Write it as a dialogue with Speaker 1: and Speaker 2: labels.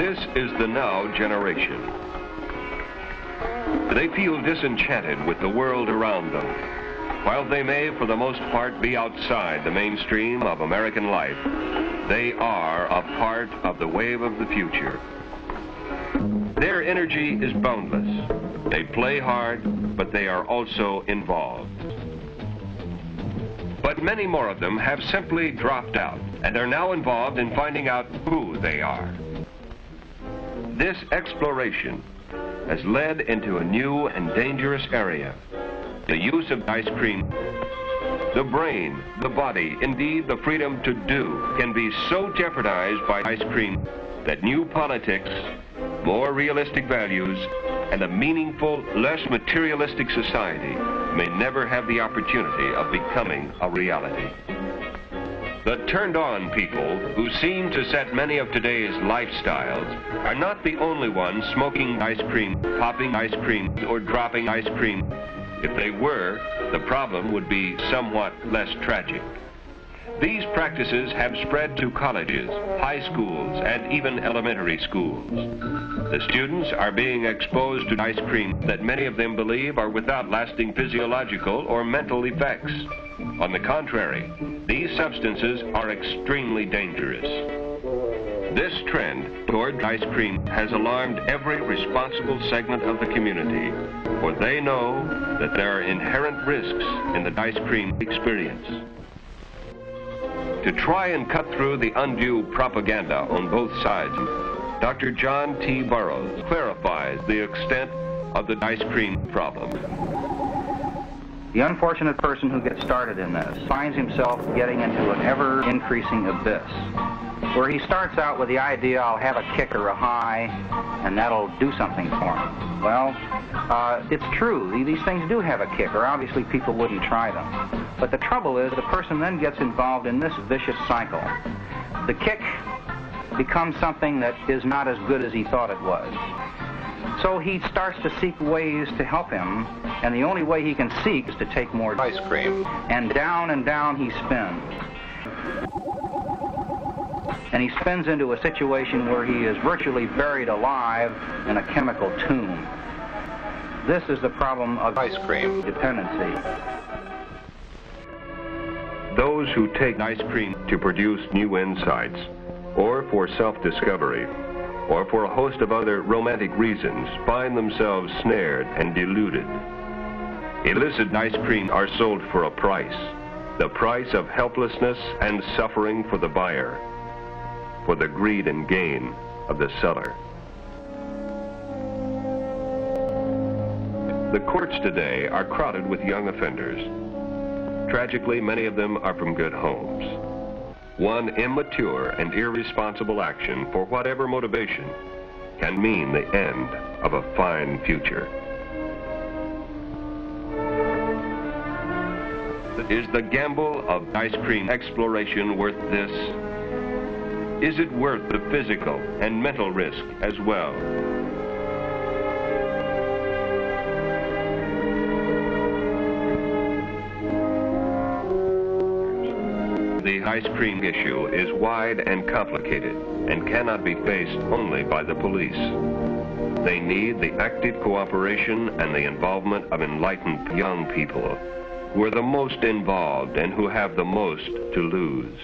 Speaker 1: This is the now generation. They feel disenchanted with the world around them. While they may, for the most part, be outside the mainstream of American life, they are a part of the wave of the future. Their energy is boundless. They play hard, but they are also involved. But many more of them have simply dropped out and are now involved in finding out who they are. This exploration has led into a new and dangerous area. The use of ice cream. The brain, the body, indeed the freedom to do, can be so jeopardized by ice cream that new politics, more realistic values, and a meaningful, less materialistic society may never have the opportunity of becoming a reality. The turned-on people, who seem to set many of today's lifestyles, are not the only ones smoking ice cream, popping ice cream, or dropping ice cream. If they were, the problem would be somewhat less tragic. These practices have spread to colleges, high schools, and even elementary schools. The students are being exposed to ice cream that many of them believe are without lasting physiological or mental effects. On the contrary, these substances are extremely dangerous. This trend toward ice cream has alarmed every responsible segment of the community, for they know that there are inherent risks in the ice cream experience. To try and cut through the undue propaganda on both sides, Dr. John T. Burroughs clarifies the extent of the ice cream problem.
Speaker 2: The unfortunate person who gets started in this finds himself getting into an ever-increasing abyss, where he starts out with the idea, I'll have a kick or a high, and that'll do something for him. Well, it's true. These things do have a kick, or obviously people wouldn't try them. But the trouble is the person then gets involved in this vicious cycle. The kick becomes something that is not as good as he thought it was. So he starts to seek ways to help him, and the only way he can seek is to take more ice cream. And down he spins. And he spins into a situation where he is virtually buried alive in a chemical tomb. This is the problem of ice cream dependency.
Speaker 1: Those who take ice cream to produce new insights, or for self-discovery, or for a host of other romantic reasons, find themselves snared and deluded. Illicit ice cream are sold for a price, the price of helplessness and suffering for the buyer, for the greed and gain of the seller. The courts today are crowded with young offenders. Tragically, many of them are from good homes. One immature and irresponsible action, for whatever motivation, can mean the end of a fine future. Is the gamble of ice cream exploration worth this? Is it worth the physical and mental risk as well? The ice cream issue is wide and complicated and cannot be faced only by the police. They need the active cooperation and the involvement of enlightened young people who are the most involved and who have the most to lose.